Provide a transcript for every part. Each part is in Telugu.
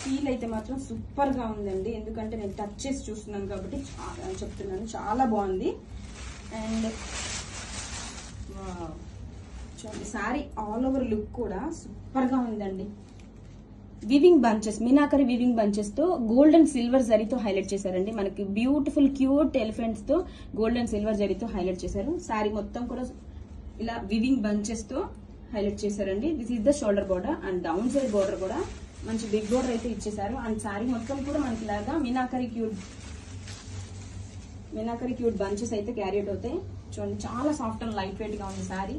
ఫీల్ అయితే మాత్రం సూపర్ గా ఉందండి. ఎందుకంటే నేను టచ్ చేసి చూస్తున్నాను కాబట్టి చెప్తున్నాను, చాలా బాగుంది. అండ్ చూడండి సారీ ఆల్ ఓవర్ లుక్ కూడా సూపర్ గా ఉందండి. Weaving bunches, meenakari weaving bunches తో గోల్డ్ అండ్ సిల్వర్ జరీతో హైలైట్ చేశారండి. మనకి బ్యూటిఫుల్ క్యూట్ ఎలిఫెంట్స్ తో గోల్డ్ అండ్ సిల్వర్ జరీతో హైలైట్ చేశారు. సారీ మొత్తం కూడా ఇలా వివింగ్ బంచెస్ తో హైలైట్ చేశారండి. This is the shoulder border and down side border కూడా మంచి బిగ్ బోర్డర్ అయితే ఇచ్చేసారు. అండ్ సారీ మొత్తం కూడా మనకి ఇలాగా మీనాకరి క్యూట్ బంచెస్ అయితే క్యారీ అవుతాయి. చూడండి చాలా సాఫ్ట్ అండ్ లైట్ వెయిట్ గా ఉంది సారీ.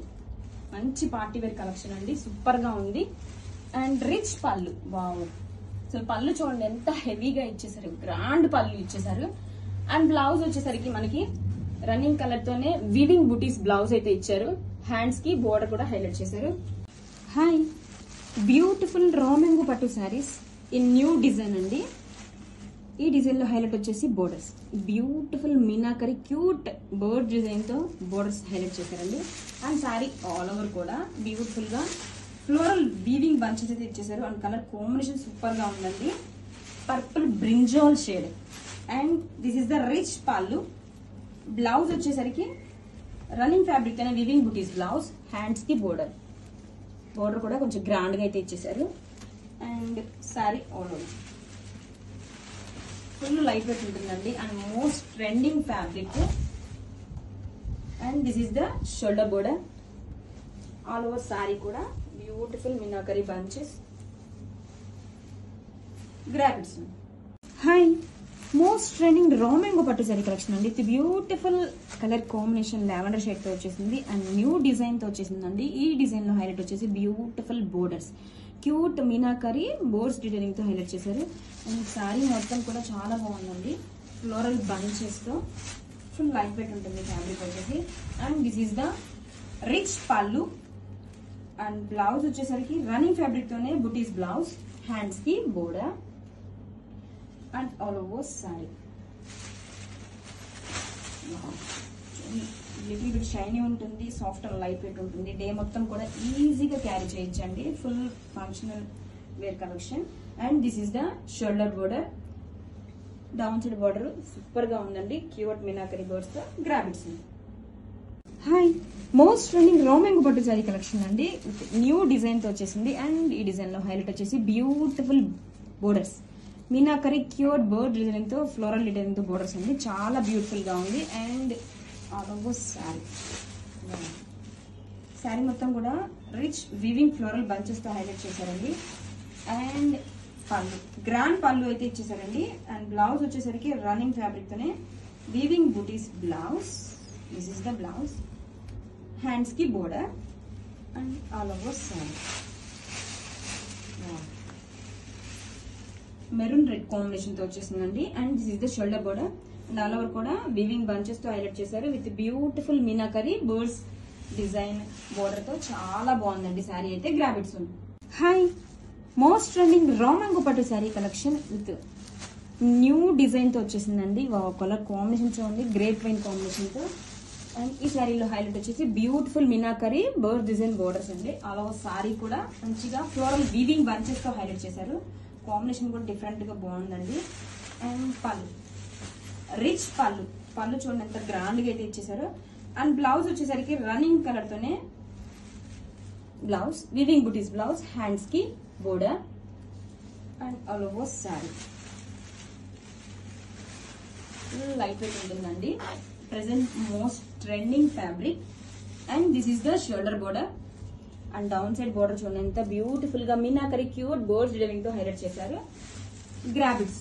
మంచి పార్టీ వేర్ కలెక్షన్ అండి, సూపర్ గా ఉంది. అండ్ రిచ్ పళ్ళు, వావ్ అసలు పళ్ళు చూడండి ఎంత హెవీగా ఇచ్చేసారు, గ్రాండ్ పళ్ళు ఇచ్చేసారు. అండ్ బ్లౌజ్ వచ్చేసరికి మనకి రన్నింగ్ కలర్ తోనే వివింగ్ బుటీస్ బ్లౌజ్ అయితే ఇచ్చారు. హ్యాండ్స్ కి బోర్డర్ కూడా హైలైట్ చేశారు. హాయ్, బ్యూటిఫుల్ రామెంగు పట్టు శారీస్ ఇన్ న్యూ డిజైన్ అండి. ఈ డిజైన్ లో హైలైట్ వచ్చేసి borders, beautiful meenakari cute bird design తో బోర్డర్స్ హైలైట్ చేశారండి. అండ్ శారీ ఆల్ ఓవర్ కూడా బ్యూటిఫుల్ గా ఫ్లోరల్ వీవింగ్ బంచెస్ అయితే ఇచ్చేసారు. అండ్ కలర్ కాంబినేషన్ సూపర్ గా ఉందండి, purple brinjal shade. And this is the rich పళ్ళు. బ్లౌజ్ వచ్చేసరికి రన్నింగ్ ఫ్యాబ్రిక్ అనే వివింగ్ బుటీస్ బ్లౌజ్, హ్యాండ్స్ కి బోర్డర్ కూడా కొంచెం గ్రాండ్ గా అయితే ఇచ్చేసారు. And sari all over full light weight ఉంటుందండి and most trending fabric. And this is the shoulder border. All over sari కూడా beautiful meenakari bunches, graphics. Hi, most trending రామెంగో పట్టు సారీ కలెక్షన్ అండి. ఇది beautiful colour combination lavender shade తో వచ్చేసింది అండ్ న్యూ డిజైన్ తో వచ్చేసిందండి. ఈ డిజైన్ లో హైలైట్ వచ్చేసి beautiful borders, cute meenakari boards designing తో హైలైట్ చేశారు. అండ్ సారీ మొత్తం కూడా చాలా బాగుందండి, ఫ్లోరల్ బంచెస్ తో ఫుల్ లైట్ వెయిట్ ఉంటుంది ఫ్యాబ్రిక్ వచ్చేసి. And this is the rich pallu. And blouse వచ్చేసరికి రన్నింగ్ ఫ్యాబ్రిక్ తోనే బుటీస్ బ్లౌజ్, హ్యాండ్స్ కి border and all over sari. Little bit shiny ఉంటుంది, సాఫ్ట్ అండ్ లైట్ వెయిట్ ఉంటుంది. డే మొత్తం కూడా ఈజీగా క్యారీ చేయొచ్చండి, full functional wear collection. And this is the shoulder border, down side border super గా ఉందండి, క్యూట్ మీనాకరి బోర్డ్స్ తో గ్రాఫిక్స్. హాయ్, మోస్ట్ ట్రెండింగ్ రామెంగు పట్టు సారీ కలెక్షన్ అండి. న్యూ డిజైన్ తో వచ్చేసింది. అండ్ ఈ డిజైన్ లో హైలైట్ వచ్చేసి beautiful borders, meenakari cute bird designing తో ఫ్లోరల్ డిజైనింగ్ తో బోర్డర్స్ అండి, చాలా బ్యూటిఫుల్ గా ఉంది. అండ్ ఆల్ ఓవర్ శారీ మొత్తం కూడా రిచ్ వివింగ్ ఫ్లోరల్ బంచెస్ తో హైలైట్ చేశారండి. అండ్ పళ్ళు, గ్రాండ్ పళ్ళు అయితే ఇచ్చేసారండి. అండ్ బ్లౌజ్ వచ్చేసరికి రన్నింగ్ ఫ్యాబ్రిక్ తోనే వీవింగ్ బూటీస్ blouse, this is the blouse, hands కి border and all over sari. Maroon red combination తో వచ్చేసిందండి. And this is the shoulder border and all over కూడా వివింగ్ బంచెస్ తో హైలైట్ చేశారు with beautiful meenakari birds design border తో చాలా బాగుందండి శారీ అయితే. గ్రాఫిక్స్ ఉంది. హాయ్, మోస్ట్ ట్రెండింగ్ రామెంగు పట్టు sari collection with new design తో వచ్చేసిందండి. కలర్ కాంబినేషన్ చూడండి, గ్రేప్ వైన్ కాంబినేషన్ తో. అండ్ ఈ శారీలో హైలైట్ వచ్చేసి beautiful meenakari bird design borders అండి. ఆల్ ఓవర్ శారీ కూడా మంచిగా ఫ్లోరల్ వీవింగ్ బంచెస్ తో హైలైట్ చేశారు. కాంబినేషన్ కూడా డిఫరెంట్ గా బాగుందండి. అండ్ పళ్ళు, రిచ్ పళ్ళు చూడండి ఎంత గ్రాండ్ గా అయితే ఇచ్చేసారు. అండ్ బ్లౌజ్ వచ్చేసరికి రన్నింగ్ కలర్ తోనే బ్లౌజ్, వివింగ్ బుటీస్ బ్లౌజ్, హ్యాండ్స్ కి border and all over sari light weight ఉంటుందండి. Present most trending fabric. And this is the shoulder border and down side border చూడండి ఎంత బ్యూటిఫుల్ గా మీనాకరి క్యూట్ బోర్డ్స్ డిజైనింగ్ తో హైలైట్ చేశారు. గ్రాఫిక్స్